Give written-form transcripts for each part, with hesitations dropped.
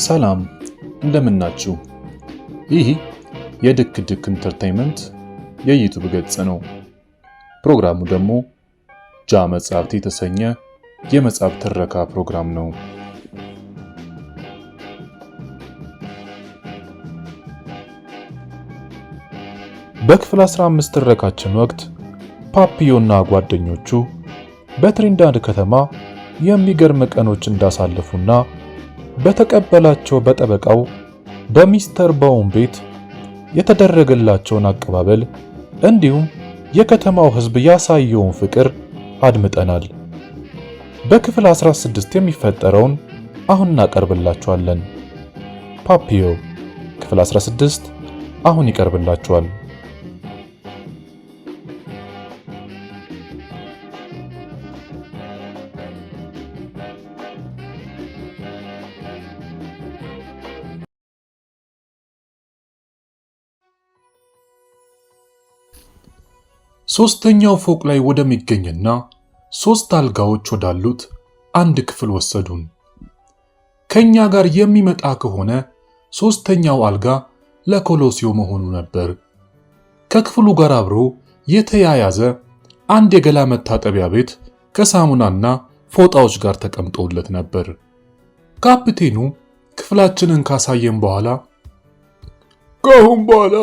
ሰላም እንደምናችሁ። ይህ የድክ ድክ ኢንተርቴይንመንት የዩቲዩብ ገጽ ነው። ፕሮግራሙ ደግሞ ጃ መጽሐፍት የተሰኘ የመጽሐፍ ትረካ ፕሮግራም ነው። በክፍል 15 ትረካችን ወቅት ፓፒዮና ጓደኞቹ በትሪንዳድ ከተማ የሚገርም ቀኖች እንዳሳለፉና በተቀበላቸው በጠበቃው በሚስተር ባውን ቤት የተደረገላቸውን አቀባበል እንዲሁም የከተማው ሕዝብ ያሳየውን ፍቅር አድምጠናል። በክፍል 16 የሚፈጠረውን አሁን እናቀርብላችኋለን። ፓፒዮ ክፍል 16 አሁን ይቀርብላችኋል። ሶስተኛው ፎቅ ላይ ወደሚገኝና 3 አልጋዎች ወዳሉት አንድ ክፍል ወሰዱን። ከኛ ጋር የሚመጣ ከሆነ ሶስተኛው አልጋ ለኮሎሲዮ መሆኑ ነበር። ከክፍሉ ጋር አብሮ የተያያዘ አንድ የገላ መታጠቢያ ቤት ከሳሙናና ፎጣዎች ጋር ተቀምጦለት ነበር። ካፕቴኑ ክፍላችንን ካሳየን በኋላ ከአሁን በኋላ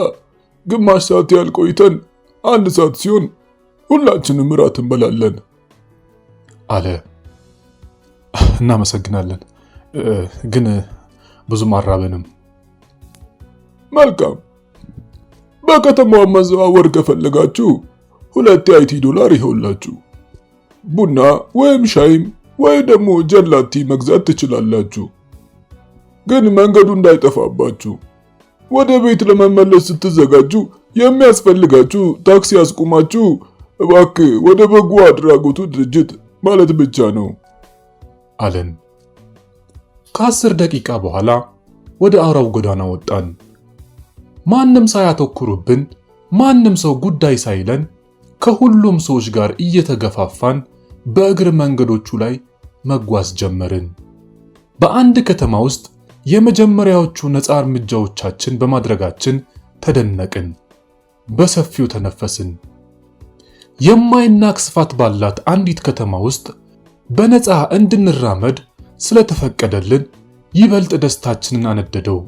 ግማሽ ሰዓት ያህል ቆይተን 1 ሰዓት ሲሆን ሁላችንም እራት እንበላለን አለ። እናመሰግናለን፣ ግን ብዙም አራበንም። መልካም። በከተማዋ መዘዋወር ከፈለጋችሁ $2 ይኸውላችሁ። ቡና ወይም ሻይም ወይ ደግሞ ጀላቲ መግዛት ትችላላችሁ። ግን መንገዱ እንዳይጠፋባችሁ ወደ ቤት ለመመለስ ስትዘጋጁ የሚያስፈልጋችሁ ታክሲ አስቁማችሁ እባክህ ወደ በጎ አድራጎቱ ድርጅት ማለት ብቻ ነው አለን። ከ10 ደቂቃ በኋላ ወደ አውራው ጎዳና ወጣን። ማንም ሳያተኩሩብን፣ ማንም ሰው ጉዳይ ሳይለን ከሁሉም ሰዎች ጋር እየተገፋፋን በእግር መንገዶቹ ላይ መጓዝ ጀመርን። በአንድ ከተማ ውስጥ የመጀመሪያዎቹ ነፃ እርምጃዎቻችን በማድረጋችን ተደነቅን። በሰፊው ተነፈስን። የማይናቅ ስፋት ባላት አንዲት ከተማ ውስጥ በነፃ እንድንራመድ ስለተፈቀደልን ይበልጥ ደስታችንን አነደደው።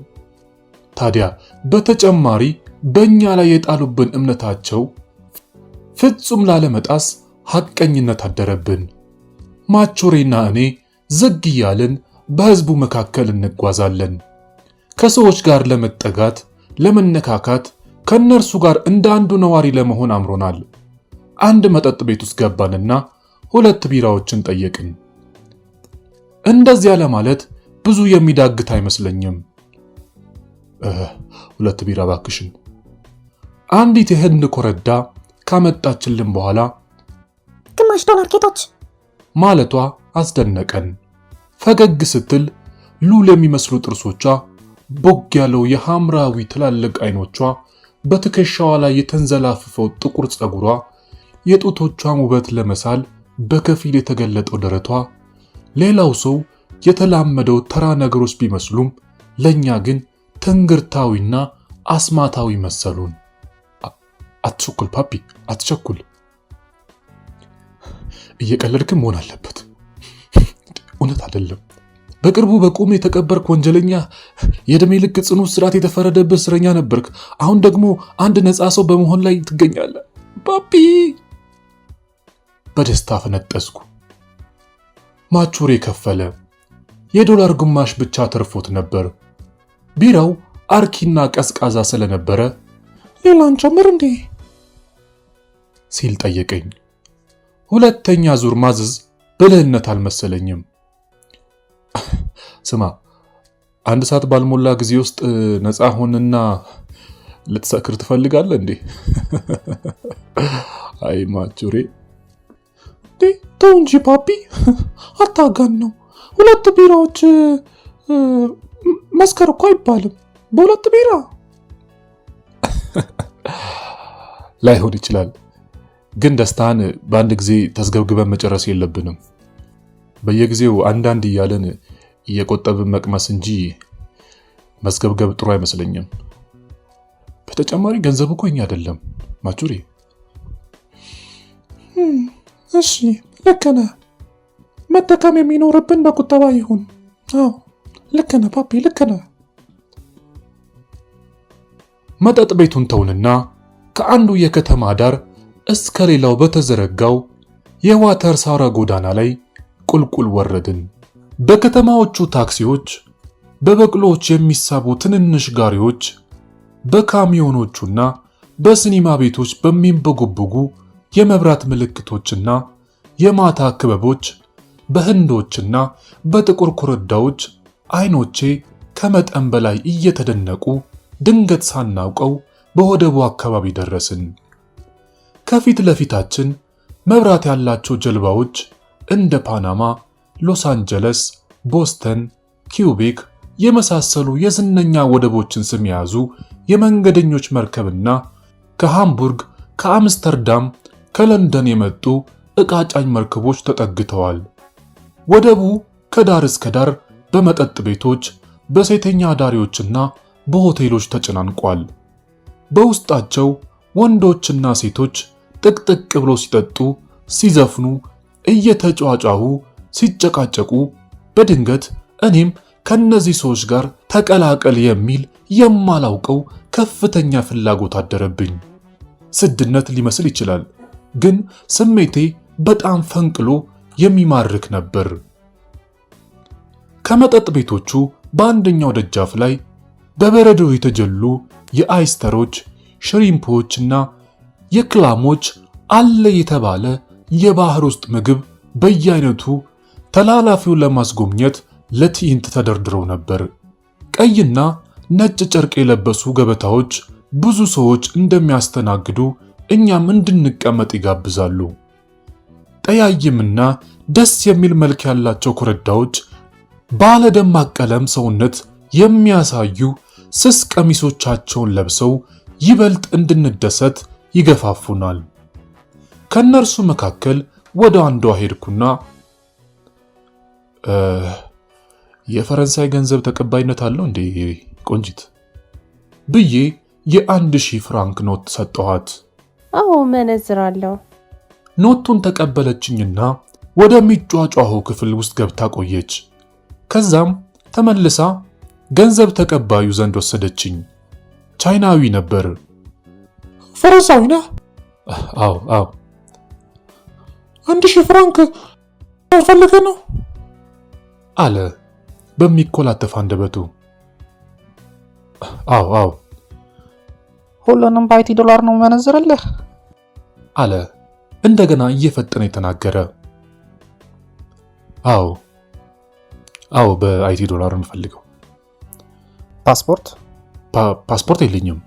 ታዲያ በተጨማሪ በእኛ ላይ የጣሉብን እምነታቸው ፍጹም ላለመጣስ ሐቀኝነት አደረብን። ማቾሬና እኔ ዝግ እያልን በሕዝቡ መካከል እንጓዛለን። ከሰዎች ጋር ለመጠጋት፣ ለመነካካት፣ ከነርሱ ጋር እንደ አንዱ ነዋሪ ለመሆን አምሮናል። አንድ መጠጥ ቤት ውስጥ ገባንና 2 ቢራዎችን ጠየቅን። እንደዚያ ለማለት ብዙ የሚዳግት አይመስለኝም። 2 ቢራ ባክሽን፣ አንዲት የህንድ ኮረዳ ካመጣችልን በኋላ $1 ኬቶች ማለቷ አስደነቀን። ፈገግ ስትል ሉል የሚመስሉ ጥርሶቿ፣ ቦግ ያለው የሐምራዊ ትላልቅ አይኖቿ፣ በትከሻዋ ላይ የተንዘላፈፈው ጥቁር ፀጉሯ፣ የጡቶቿን ውበት ለመሳል በከፊል የተገለጠው ደረቷ፣ ሌላው ሰው የተላመደው ተራ ነገሮች ቢመስሉም ለኛ ግን ትንግርታዊና አስማታዊ መሰሉን። አትቸኩል ፓፒ፣ አትቸኩል። እየቀለድክም መሆን አለበት። እውነት አይደለም። በቅርቡ በቁም የተቀበርክ ወንጀለኛ፣ የዕድሜ ልክ ጽኑ እስራት የተፈረደብህ እስረኛ ነበርክ። አሁን ደግሞ አንድ ነፃ ሰው በመሆን ላይ ትገኛለህ። ፓፒ! በደስታ ፈነጠስኩ። ማቾሬ ከፈለ። $1 ግማሽ ብቻ ተርፎት ነበር። ቢራው አርኪና ቀዝቃዛ ስለነበረ ሌላን ጨምር እንዴ ሲል ጠየቀኝ። ሁለተኛ ዙር ማዘዝ ብልህነት አልመሰለኝም። ስማ፣ 1 ሰዓት ባልሞላ ጊዜ ውስጥ ነፃ ሆንና ልትሰክር ትፈልጋለህ እንዴ? አይ ማቾሬ፣ ተው እንጂ ፓፒ፣ አታጋን ነው። 2 ቢራዎች መስከር እኮ አይባልም። በ2 ቢራ ላይሆን ይችላል፣ ግን ደስታን በአንድ ጊዜ ተስገብግበን መጨረስ የለብንም። በየጊዜው አንዳንድ እያለን እየቆጠብን መቅመስ እንጂ መስገብገብ ጥሩ አይመስለኝም። በተጨማሪ ገንዘቡ እኮ የኛ አይደለም ማቹሪ። እሺ ልክ ነህ። መጠቀም የሚኖርብን በቁጠባ ይሁን። አዎ ልክ ነህ ፓፒ፣ ልክ ነህ። መጠጥ ቤቱን ተውንና ከአንዱ የከተማ ዳር እስከ ሌላው በተዘረጋው የዋተር ሳራ ጎዳና ላይ ቁልቁል ወረድን። በከተማዎቹ ታክሲዎች፣ በበቅሎዎች የሚሳቡ ትንንሽ ጋሪዎች፣ በካሚዮኖቹና በሲኒማ ቤቶች በሚንበጎበጉ የመብራት ምልክቶችና የማታ ክበቦች፣ በህንዶችና በጥቁር ኮረዳዎች አይኖቼ ከመጠን በላይ እየተደነቁ ድንገት ሳናውቀው በወደቡ አካባቢ ደረስን። ከፊት ለፊታችን መብራት ያላቸው ጀልባዎች እንደ ፓናማ፣ ሎስ አንጀለስ፣ ቦስተን፣ ኪውቤክ የመሳሰሉ የዝነኛ ወደቦችን ስም የያዙ የመንገደኞች መርከብና ከሃምቡርግ፣ ከአምስተርዳም፣ ከለንደን የመጡ ዕቃ ጫኝ መርከቦች ተጠግተዋል። ወደቡ ከዳር እስከ ዳር በመጠጥ ቤቶች፣ በሴተኛ አዳሪዎችና በሆቴሎች ተጨናንቋል። በውስጣቸው ወንዶችና ሴቶች ጥቅጥቅ ብለው ሲጠጡ፣ ሲዘፍኑ፣ እየተጫጫሁ ሲጨቃጨቁ በድንገት እኔም ከነዚህ ሰዎች ጋር ተቀላቀል የሚል የማላውቀው ከፍተኛ ፍላጎት አደረብኝ። ስድነት ሊመስል ይችላል፣ ግን ስሜቴ በጣም ፈንቅሎ የሚማርክ ነበር። ከመጠጥ ቤቶቹ በአንደኛው ደጃፍ ላይ በበረዶ የተጀሉ የአይስተሮች፣ ሽሪምፖችና የክላሞች አለ የተባለ የባህር ውስጥ ምግብ በየአይነቱ ተላላፊውን ለማስጎብኘት ለትዕይንት ተደርድረው ነበር። ቀይና ነጭ ጨርቅ የለበሱ ገበታዎች ብዙ ሰዎች እንደሚያስተናግዱ እኛም እንድንቀመጥ ይጋብዛሉ። ጠያይምና ደስ የሚል መልክ ያላቸው ኮረዳዎች ባለ ደማቅ ቀለም ሰውነት የሚያሳዩ ስስ ቀሚሶቻቸውን ለብሰው ይበልጥ እንድንደሰት ይገፋፉናል። ከነርሱ መካከል ወደ አንዷ ሄድኩና የፈረንሳይ ገንዘብ ተቀባይነት አለው እንዴ ቆንጂት ብዬ የ1000 ፍራንክ ኖት ሰጠኋት። አዎ መነዝር አለው። ኖቱን ተቀበለችኝና ወደሚጫጫኸው ክፍል ውስጥ ገብታ ቆየች። ከዛም ተመልሳ ገንዘብ ተቀባዩ ዘንድ ወሰደችኝ። ቻይናዊ ነበር። ፈረንሳዊ ነህ? አዎ አዎ። 1000 ፍራንክ ፈልገህ ነው አለ በሚኮላተፍ አንደበቱ። አዎ አዎ። ሁሉንም በአይቲ ዶላር ነው መነዝርልህ አለ እንደገና እየፈጠነ የተናገረ። አዎ አዎ፣ በአይቲ ዶላር እንፈልገው። ፓስፖርት? ፓስፖርት የለኝም።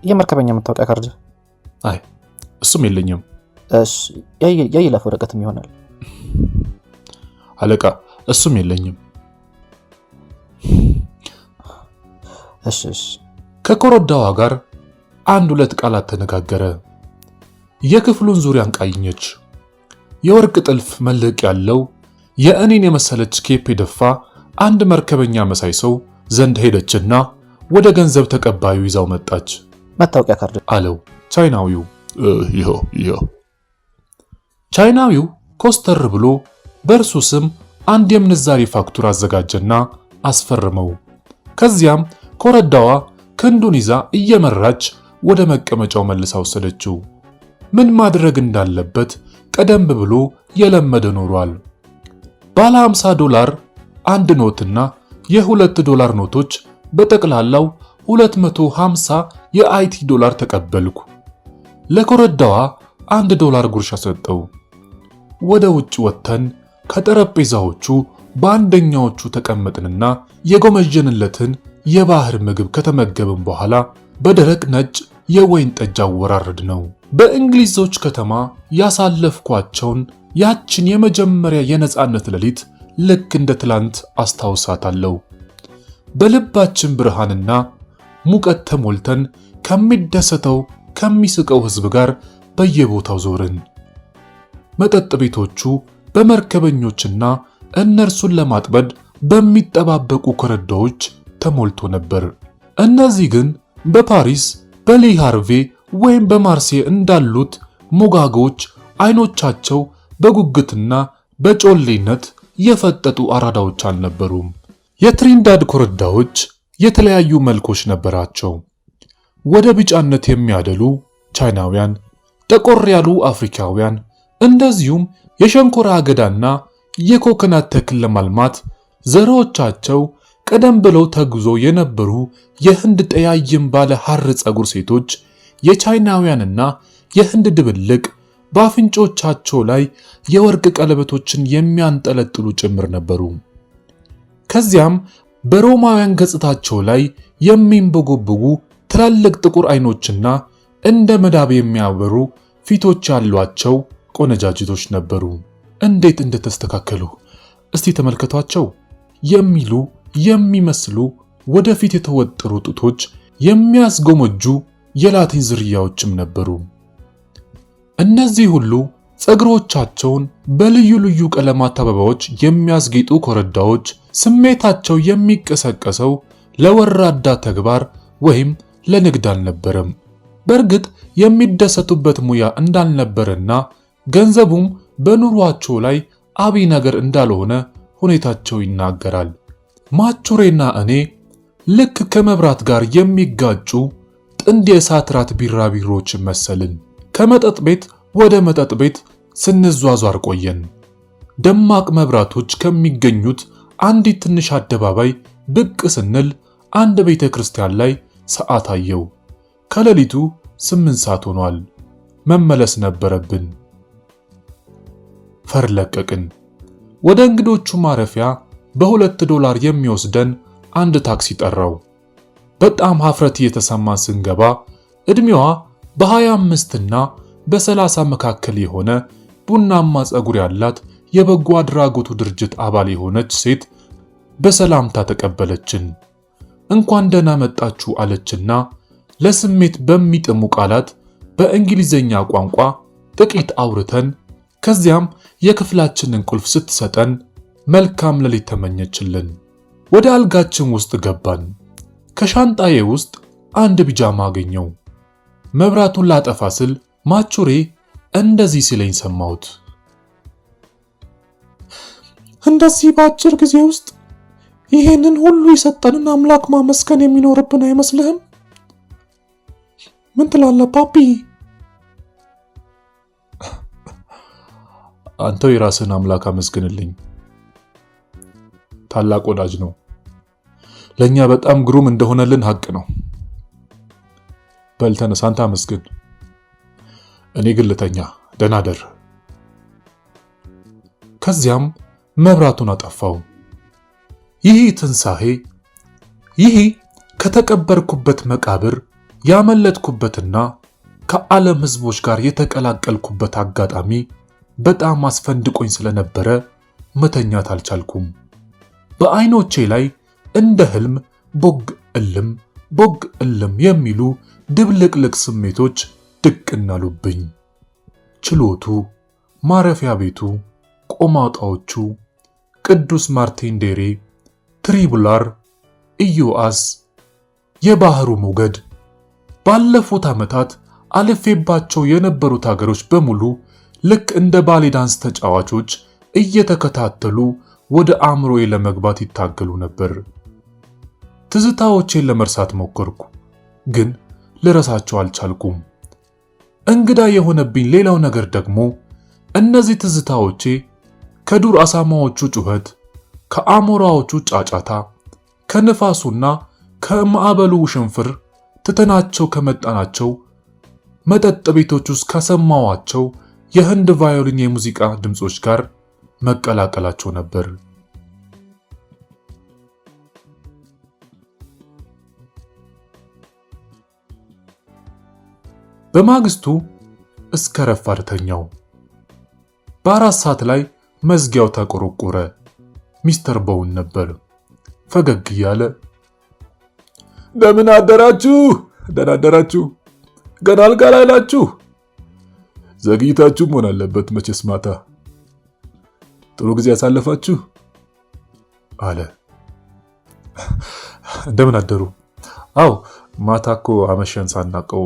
የመርከበኛ መታወቂያ ካርድ? አይ እሱም የለኝም። እሺ፣ የይለፍ ወረቀትም ይሆናል። አለቃ እሱም የለኝም። እሺ እሺ። ከኮረዳዋ ጋር አንድ ሁለት ቃላት ተነጋገረ። የክፍሉን ዙሪያ አንቃኘች። የወርቅ ጥልፍ መልህቅ ያለው የእኔን የመሰለች ኬፕ የደፋ አንድ መርከበኛ መሳይ ሰው ዘንድ ሄደችና ወደ ገንዘብ ተቀባዩ ይዛው መጣች። መታወቂያ ካርድ አለው ቻይናዊው። ይኸው። ቻይናዊው ኮስተር ብሎ በእርሱ ስም አንድ የምንዛሬ ፋክቱር አዘጋጀና አስፈርመው። ከዚያም ኮረዳዋ ክንዱን ይዛ እየመራች ወደ መቀመጫው መልሳ ወሰደችው። ምን ማድረግ እንዳለበት ቀደም ብሎ የለመደ ኖሯል። ባለ 50 ዶላር አንድ ኖትና የ2 ዶላር ኖቶች በጠቅላላው 250 የአይቲ ዶላር ተቀበልኩ። ለኮረዳዋ 1 ዶላር ጉርሻ ሰጠው። ወደ ውጭ ወጥተን ከጠረጴዛዎቹ በአንደኛዎቹ ተቀመጥንና የጎመጀንለትን የባህር ምግብ ከተመገብን በኋላ በደረቅ ነጭ የወይን ጠጅ አወራረድ ነው። በእንግሊዞች ከተማ ያሳለፍኳቸውን ያችን የመጀመሪያ የነጻነት ሌሊት ልክ እንደ ትላንት አስታውሳታለሁ። በልባችን ብርሃንና ሙቀት ተሞልተን ከሚደሰተው ከሚስቀው ሕዝብ ጋር በየቦታው ዞርን። መጠጥ ቤቶቹ በመርከበኞችና እነርሱን ለማጥመድ በሚጠባበቁ ኮረዳዎች ተሞልቶ ነበር። እነዚህ ግን በፓሪስ በሌ ሃርቬ ወይም በማርሴይ እንዳሉት ሞጋጎች አይኖቻቸው በጉጉትና በጮሌነት የፈጠጡ አራዳዎች አልነበሩም። የትሪንዳድ ኮረዳዎች የተለያዩ መልኮች ነበራቸው። ወደ ቢጫነት የሚያደሉ ቻይናውያን፣ ጠቆር ያሉ አፍሪካውያን፣ እንደዚሁም የሸንኮራ አገዳና የኮኮናት ተክል ለማልማት ዘሮቻቸው ቀደም ብለው ተጉዞ የነበሩ የህንድ ጠያይም ባለ ሐር ጸጉር ሴቶች፣ የቻይናውያንና የህንድ ድብልቅ በአፍንጮቻቸው ላይ የወርቅ ቀለበቶችን የሚያንጠለጥሉ ጭምር ነበሩ። ከዚያም በሮማውያን ገጽታቸው ላይ የሚንቦጎብጉ ትላልቅ ጥቁር አይኖችና እንደ መዳብ የሚያበሩ ፊቶች ያሏቸው ቆነጃጅቶች ነበሩ። እንዴት እንደተስተካከሉ እስቲ ተመልከቷቸው። የሚሉ የሚመስሉ ወደፊት የተወጠሩ ጡቶች፣ የሚያስጎመጁ የላቲን ዝርያዎችም ነበሩ። እነዚህ ሁሉ ጸጉሮቻቸውን በልዩ ልዩ ቀለማት አበባዎች የሚያስጌጡ ኮረዳዎች ስሜታቸው የሚቀሰቀሰው ለወራዳ ተግባር ወይም ለንግድ አልነበረም። በእርግጥ የሚደሰቱበት ሙያ እንዳልነበረና ገንዘቡም በኑሯቸው ላይ አብይ ነገር እንዳልሆነ ሁኔታቸው ይናገራል። ማቹሬና እኔ ልክ ከመብራት ጋር የሚጋጩ ጥንድ የእሳት ራት ቢራቢሮች መሰልን። ከመጠጥ ቤት ወደ መጠጥ ቤት ስንዟዟር ቆየን። ደማቅ መብራቶች ከሚገኙት አንዲት ትንሽ አደባባይ ብቅ ስንል አንድ ቤተ ክርስቲያን ላይ ሰዓት አየው። ከሌሊቱ 8 ሰዓት ሆኗል። መመለስ ነበረብን። ፈርለቀቅን። ወደ እንግዶቹ ማረፊያ $2 የሚወስደን አንድ ታክሲ ጠራው። በጣም ሀፍረት እየተሰማን ስንገባ ዕድሜዋ በ25 እና በ30 መካከል የሆነ ቡናማ ጸጉር ያላት የበጎ አድራጎቱ ድርጅት አባል የሆነች ሴት በሰላምታ ተቀበለችን። እንኳን ደህና መጣችሁ አለችና ለስሜት በሚጥሙ ቃላት በእንግሊዘኛ ቋንቋ ጥቂት አውርተን ከዚያም የክፍላችንን ቁልፍ ስትሰጠን መልካም ሌሊት ተመኘችልን። ወደ አልጋችን ውስጥ ገባን። ከሻንጣዬ ውስጥ አንድ ቢጃማ አገኘው። መብራቱን ላጠፋ ስል ማቹሬ እንደዚህ ሲለኝ ሰማሁት። እንደዚህ በአጭር ጊዜ ውስጥ ይሄንን ሁሉ የሰጠንን አምላክ ማመስገን የሚኖርብን አይመስልህም? ምን ትላለህ ፓፒ? አንተው የራስህን አምላክ አመስግንልኝ። ታላቅ ወዳጅ ነው። ለኛ በጣም ግሩም እንደሆነልን ሐቅ ነው። በል ተነስ፣ አንተ አመስግን። እኔ ግን ልተኛ። ደህና ደር። ከዚያም መብራቱን አጠፋው። ይህ ትንሣኤ፣ ይህ ከተቀበርኩበት መቃብር ያመለጥኩበትና ከዓለም ሕዝቦች ጋር የተቀላቀልኩበት አጋጣሚ በጣም አስፈንድቆኝ ስለነበረ መተኛት አልቻልኩም። በዓይኖቼ ላይ እንደ ህልም ቦግ እልም የሚሉ ድብልቅልቅ ስሜቶች ድቅን አሉብኝ። ችሎቱ፣ ማረፊያ ቤቱ፣ ቆማጣዎቹ፣ ቅዱስ ማርቲን ዴሬ፣ ትሪቡላር፣ ኢዮአስ፣ የባህሩ ሞገድ፣ ባለፉት ዓመታት አልፌባቸው የነበሩት ሀገሮች በሙሉ ልክ እንደ ባሌ ዳንስ ተጫዋቾች እየተከታተሉ ወደ አእምሮዬ ለመግባት ይታገሉ ነበር። ትዝታዎቼን ለመርሳት ሞከርኩ፣ ግን ልረሳቸው አልቻልኩም። እንግዳ የሆነብኝ ሌላው ነገር ደግሞ እነዚህ ትዝታዎቼ ከዱር አሳማዎቹ ጩኸት፣ ከአሞራዎቹ ጫጫታ፣ ከነፋሱና ከማዕበሉ ውሽንፍር ትተናቸው ከመጣናቸው መጠጥ ቤቶች ውስጥ ከሰማዋቸው የህንድ ቫዮሊን የሙዚቃ ድምጾች ጋር መቀላቀላቸው ነበር። በማግስቱ እስከ ረፋድ ተኛው። በ4 ሰዓት ላይ መዝጊያው ተቆረቆረ። ሚስተር ቦውን ነበር። ፈገግ እያለ እንደምን አደራችሁ? ደህና አደራችሁ? ገና አልጋ ላይ ናችሁ? ዘግይታችሁ መሆን አለበት መቼስ ማታ። ጥሩ ጊዜ ያሳለፋችሁ? አለ። እንደምን አደሩ? አው ማታ እኮ አመሸን ሳናቀው።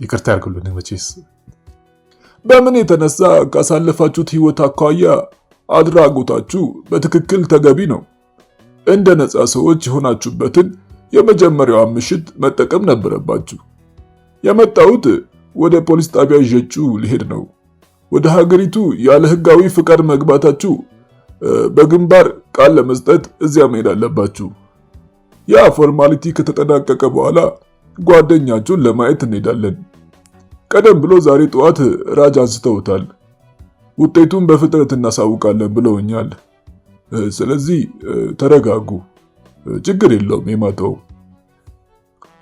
ይቅርታ ያርጉልን መቼስ። በምን የተነሳ ካሳለፋችሁት ህይወት አኳያ አድራጎታችሁ በትክክል ተገቢ ነው። እንደ ነፃ ሰዎች የሆናችሁበትን የመጀመሪያዋን ምሽት መጠቀም ነበረባችሁ። የመጣሁት ወደ ፖሊስ ጣቢያ ይዤችሁ ሊሄድ ነው። ወደ ሀገሪቱ ያለ ህጋዊ ፍቃድ መግባታችሁ በግንባር ቃል ለመስጠት እዚያ መሄድ አለባችሁ። ያ ፎርማሊቲ ከተጠናቀቀ በኋላ ጓደኛችሁን ለማየት እንሄዳለን። ቀደም ብሎ ዛሬ ጠዋት ራጅ አንስተውታል። ውጤቱን በፍጥነት እናሳውቃለን ብለውኛል። ስለዚህ ተረጋጉ፣ ችግር የለውም የማታው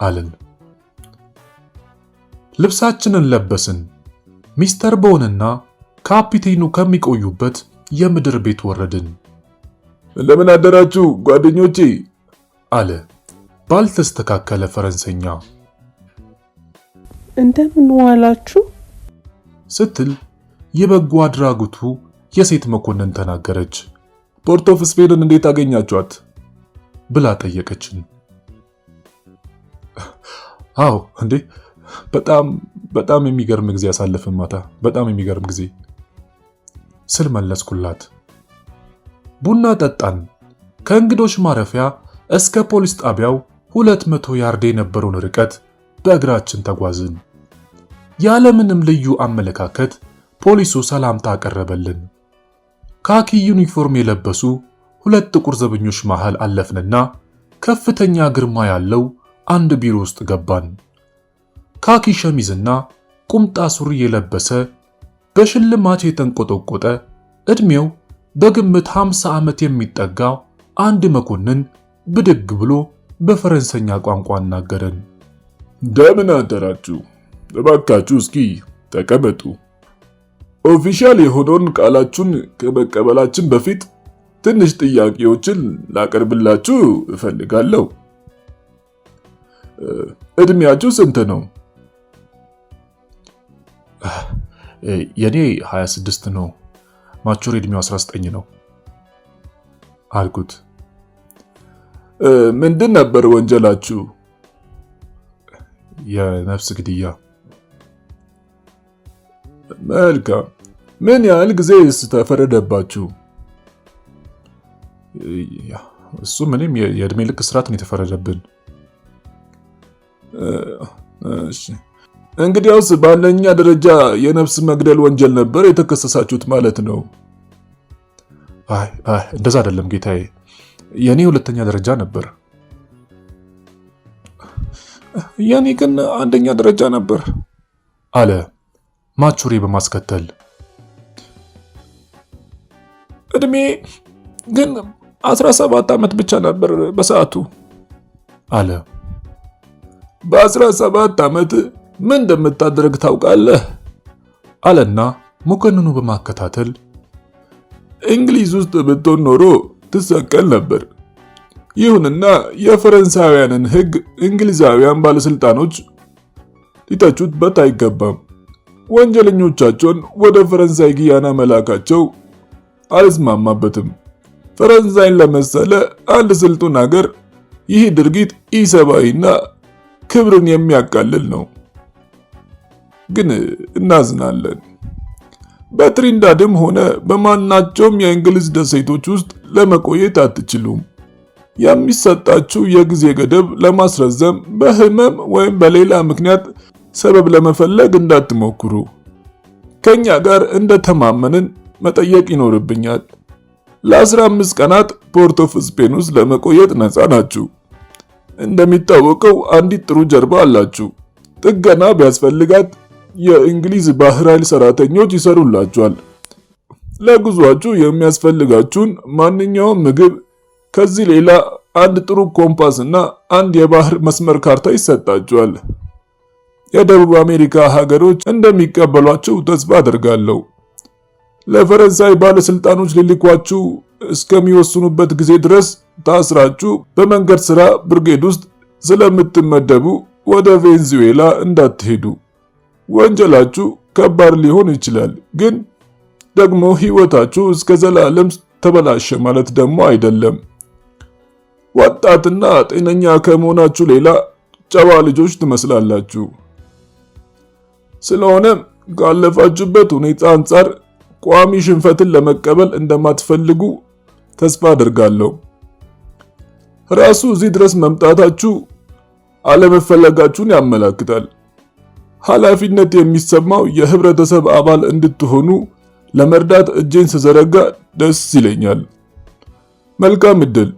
አለን። ልብሳችንን ለበስን። ሚስተር ቦንና ካፒቴኑ ከሚቆዩበት የምድር ቤት ወረድን። ለምን አደራችሁ ጓደኞቼ? አለ ባልተስተካከለ ፈረንሰኛ። እንደምን ዋላችሁ ስትል የበጎ አድራጎቱ የሴት መኮንን ተናገረች። ፖርት ኦፍ ስፔንን እንዴት አገኛችኋት? ብላ ጠየቀችን። አዎ እንዴ በጣም የሚገርም ጊዜ ያሳለፍን ማታ፣ በጣም የሚገርም ጊዜ ስል መለስኩላት። ቡና ጠጣን። ከእንግዶች ማረፊያ እስከ ፖሊስ ጣቢያው 200 ያርድ የነበረውን ርቀት በእግራችን ተጓዝን። ያለምንም ልዩ አመለካከት ፖሊሱ ሰላምታ አቀረበልን። ካኪ ዩኒፎርም የለበሱ 2 ጥቁር ዘበኞች መሃል አለፍንና ከፍተኛ ግርማ ያለው አንድ ቢሮ ውስጥ ገባን። ካኪ ሸሚዝና ቁምጣ ሱሪ የለበሰ በሽልማት የተንቆጠቆጠ እድሜው በግምት 50 ዓመት የሚጠጋ አንድ መኮንን ብድግ ብሎ በፈረንሰኛ ቋንቋ አናገረን። እንደምን አደራችሁ? እባካችሁ እስኪ ተቀመጡ። ኦፊሻል የሆነውን ቃላችሁን ከመቀበላችን በፊት ትንሽ ጥያቄዎችን ላቀርብላችሁ እፈልጋለሁ። እድሜያችሁ ስንት ነው? የኔ 26 ነው። ማቹር እድሜው 19 ነው አልኩት። ምንድን ነበር ወንጀላችሁ? የነፍስ ግድያ። መልካም። ምን ያህል ጊዜስ ተፈረደባችሁ? እሱ ምንም የእድሜ ልክ እስራት ነው የተፈረደብን። እሺ፣ እንግዲያውስ በአንደኛ ደረጃ የነፍስ መግደል ወንጀል ነበር የተከሰሳችሁት ማለት ነው? አይ እንደዛ አይደለም ጌታዬ፣ የኔ 2ኛ ደረጃ ነበር። የኔ ግን 1ኛ ደረጃ ነበር አለ ማቹሬ በማስከተል። እድሜ ግን 17 ዓመት ብቻ ነበር በሰዓቱ አለ። በ17 ዓመት ምን እንደምታደርግ ታውቃለህ? አለና መኮንኑ በማከታተል እንግሊዝ ውስጥ ብትሆን ኖሮ ትሰቀል ነበር። ይሁንና የፈረንሳውያንን ሕግ እንግሊዛውያን ባለስልጣኖች ሊተቹበት አይገባም። ወንጀለኞቻቸውን ወደ ፈረንሳይ ጊያና መላካቸው አልስማማበትም። ፈረንሳይን ለመሰለ አንድ ስልጡን ሀገር ይህ ድርጊት ኢሰብአዊና ክብርን የሚያቃልል ነው። ግን እናዝናለን። በትሪንዳድም ሆነ በማናቸውም የእንግሊዝ ደሴቶች ውስጥ ለመቆየት አትችሉም። የሚሰጣችሁ የጊዜ ገደብ ለማስረዘም በህመም ወይም በሌላ ምክንያት ሰበብ ለመፈለግ እንዳትሞክሩ። ከኛ ጋር እንደተማመንን መጠየቅ ይኖርብኛል። ለ15 ቀናት ፖርት ኦፍ ስፔን ውስጥ ለመቆየት ነፃ ናችሁ። እንደሚታወቀው አንዲት ጥሩ ጀርባ አላችሁ። ጥገና ቢያስፈልጋት የእንግሊዝ ባህር ኃይል ሰራተኞች ይሰሩላችኋል። ለጉዟችሁ የሚያስፈልጋችሁን ማንኛውም ምግብ፣ ከዚህ ሌላ አንድ ጥሩ ኮምፓስ እና አንድ የባህር መስመር ካርታ ይሰጣችኋል። የደቡብ አሜሪካ ሀገሮች እንደሚቀበሏችሁ ተስፋ አደርጋለሁ። ለፈረንሳይ ባለስልጣኖች ሊልኳችሁ እስከሚወስኑበት ጊዜ ድረስ ታስራችሁ በመንገድ ሥራ ብርጌድ ውስጥ ስለምትመደቡ ወደ ቬንዙዌላ እንዳትሄዱ። ወንጀላችሁ ከባድ ሊሆን ይችላል፣ ግን ደግሞ ሕይወታችሁ እስከ ዘላለም ተበላሸ ማለት ደግሞ አይደለም። ወጣትና ጤነኛ ከመሆናችሁ ሌላ ጨዋ ልጆች ትመስላላችሁ። ስለሆነም ካለፋችሁበት ሁኔታ አንጻር ቋሚ ሽንፈትን ለመቀበል እንደማትፈልጉ ተስፋ አድርጋለሁ። ራሱ እዚህ ድረስ መምጣታችሁ አለመፈለጋችሁን ያመለክታል። ኃላፊነት የሚሰማው የህብረተሰብ አባል እንድትሆኑ ለመርዳት እጄን ስዘረጋ ደስ ይለኛል። መልካም እድል።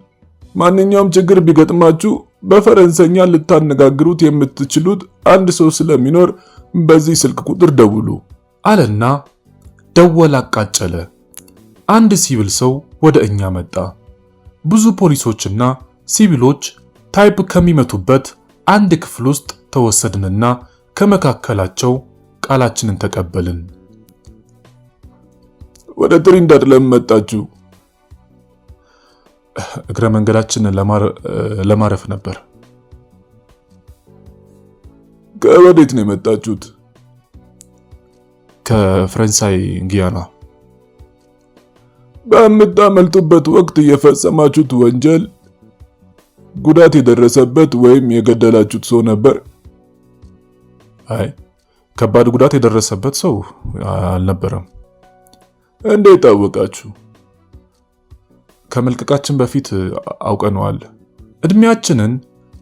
ማንኛውም ችግር ቢገጥማችሁ በፈረንሰኛ ልታነጋግሩት የምትችሉት አንድ ሰው ስለሚኖር በዚህ ስልክ ቁጥር ደውሉ አለና ደወል አቃጨለ። አንድ ሲቪል ሰው ወደ እኛ መጣ። ብዙ ፖሊሶችና ሲቪሎች ታይፕ ከሚመቱበት አንድ ክፍል ውስጥ ተወሰድንና ከመካከላቸው ቃላችንን ተቀበልን። ወደ ትሪንዳድ ለምን መጣችሁ? እግረ መንገዳችንን ለማረፍ ነበር። ከወዴት ነው የመጣችሁት? ከፈረንሳይ ጊያና። በምታመልጡበት ወቅት የፈጸማችሁት ወንጀል ጉዳት የደረሰበት ወይም የገደላችሁት ሰው ነበር? አይ ከባድ ጉዳት የደረሰበት ሰው አልነበረም። እንዴት አወቃችሁ? ከመልቀቃችን በፊት አውቀነዋል። እድሜያችንን፣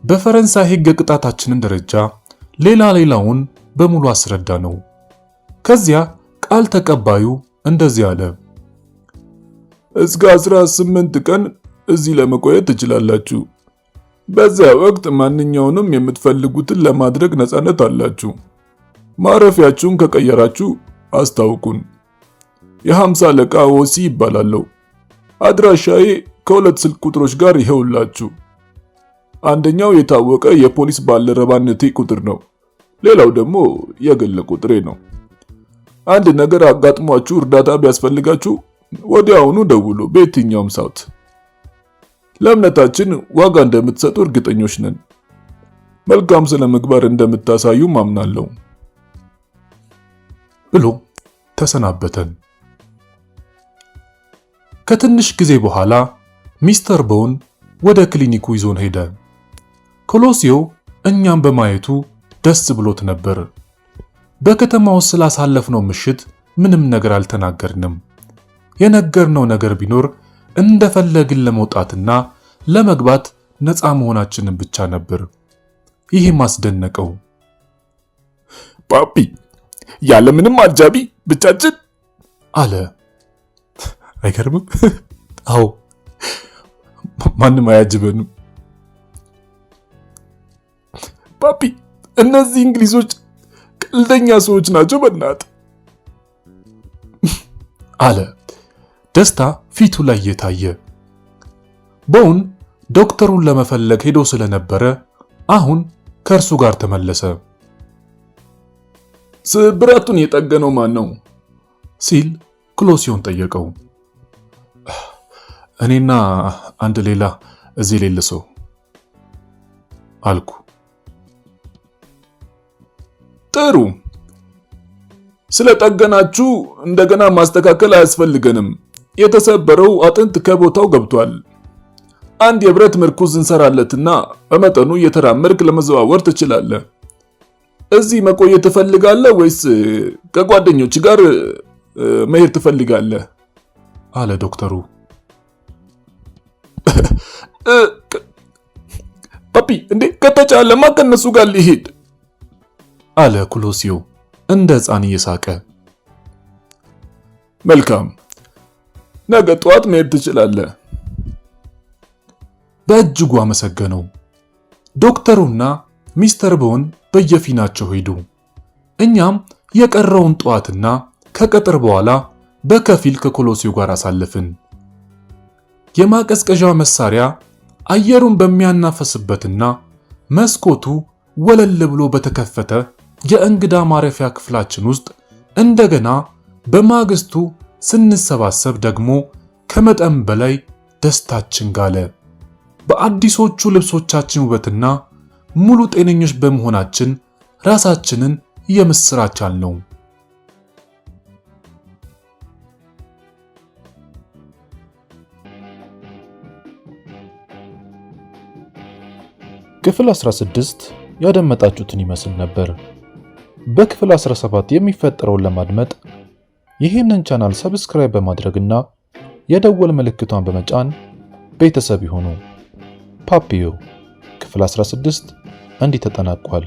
በፈረንሳይ ሕግ ቅጣታችንን ደረጃ፣ ሌላውን በሙሉ አስረዳ ነው። ከዚያ ቃል ተቀባዩ እንደዚህ አለ። እስከ 18 ቀን እዚህ ለመቆየት ትችላላችሁ። በዚያ ወቅት ማንኛውንም የምትፈልጉትን ለማድረግ ነፃነት አላችሁ። ማረፊያችሁን ከቀየራችሁ አስታውቁን። የ50 አለቃ ወሲ ይባላለሁ። አድራሻዬ ከሁለት ስልክ ቁጥሮች ጋር ይሄውላችሁ። አንደኛው የታወቀ የፖሊስ ባልደረባነቴ ቁጥር ነው። ሌላው ደግሞ የግል ቁጥሬ ነው። አንድ ነገር አጋጥሟችሁ እርዳታ ቢያስፈልጋችሁ ወዲያውኑ ደውሉ። በየትኛውም ሰዓት። ለእምነታችን ዋጋ እንደምትሰጡ እርግጠኞች ነን። መልካም ስነ ምግባር እንደምታሳዩ ማምናለሁ ብሎ ተሰናበተን። ከትንሽ ጊዜ በኋላ ሚስተር ቦን ወደ ክሊኒኩ ይዞን ሄደ። ኮሎሲዮ እኛም በማየቱ ደስ ብሎት ነበር። በከተማው ስላሳለፍነው ምሽት ምንም ነገር አልተናገርንም። የነገርነው ነገር ቢኖር እንደፈለግን ለመውጣትና ለመግባት ነፃ መሆናችንን ብቻ ነበር። ይህም አስደነቀው። ፓፒ፣ ያለምንም አጃቢ ብቻችን አለ። አይገርምም? አዎ፣ ማንም አያጅበንም። ፓፒ፣ እነዚህ እንግሊዞች ቀልደኛ ሰዎች ናቸው በእናት አለ፣ ደስታ ፊቱ ላይ የታየ። ቦን ዶክተሩን ለመፈለግ ሄዶ ስለነበረ አሁን ከእርሱ ጋር ተመለሰ። ስብራቱን የጠገነው ማን ነው ሲል ክሎሲዮን ጠየቀው። እኔና አንድ ሌላ እዚህ ሌለ ሰው አልኩ። ጥሩ፣ ስለጠገናችሁ እንደገና ማስተካከል አያስፈልገንም። የተሰበረው አጥንት ከቦታው ገብቷል። አንድ የብረት ምርኩዝ እንሰራለትና በመጠኑ እየተራመድክ ለመዘዋወር ትችላለህ። እዚህ መቆየት ትፈልጋለህ ወይስ ከጓደኞች ጋር መሄድ ትፈልጋለህ? አለ ዶክተሩ። ፓፒ፣ እንዴ ከተቻለማ ከነሱ ጋር ሊሄድ አለ ክሎሲዮ እንደ ሕፃን እየሳቀ። መልካም፣ ነገ ጠዋት መሄድ ትችላለህ። በእጅጉ አመሰገነው። ዶክተሩና ሚስተር ቦን በየፊናቸው ሄዱ። እኛም የቀረውን ጠዋትና ከቀጥር በኋላ በከፊል ከኮሎሲዮ ጋር አሳለፍን። የማቀዝቀዣ መሳሪያ አየሩን በሚያናፈስበትና መስኮቱ ወለል ብሎ በተከፈተ የእንግዳ ማረፊያ ክፍላችን ውስጥ እንደገና በማግስቱ ስንሰባሰብ ደግሞ ከመጠን በላይ ደስታችን ጋለ። በአዲሶቹ ልብሶቻችን ውበትና ሙሉ ጤነኞች በመሆናችን ራሳችንን የምስራች አልነው። ክፍል 16 ያደመጣችሁትን ይመስል ነበር። በክፍል 17 የሚፈጠረውን ለማድመጥ ይህንን ቻናል ሰብስክራይብ በማድረግና የደወል ምልክቷን በመጫን ቤተሰብ ይሁኑ። ፓፒዮ ክፍል 16 እንዲህ ተጠናቋል።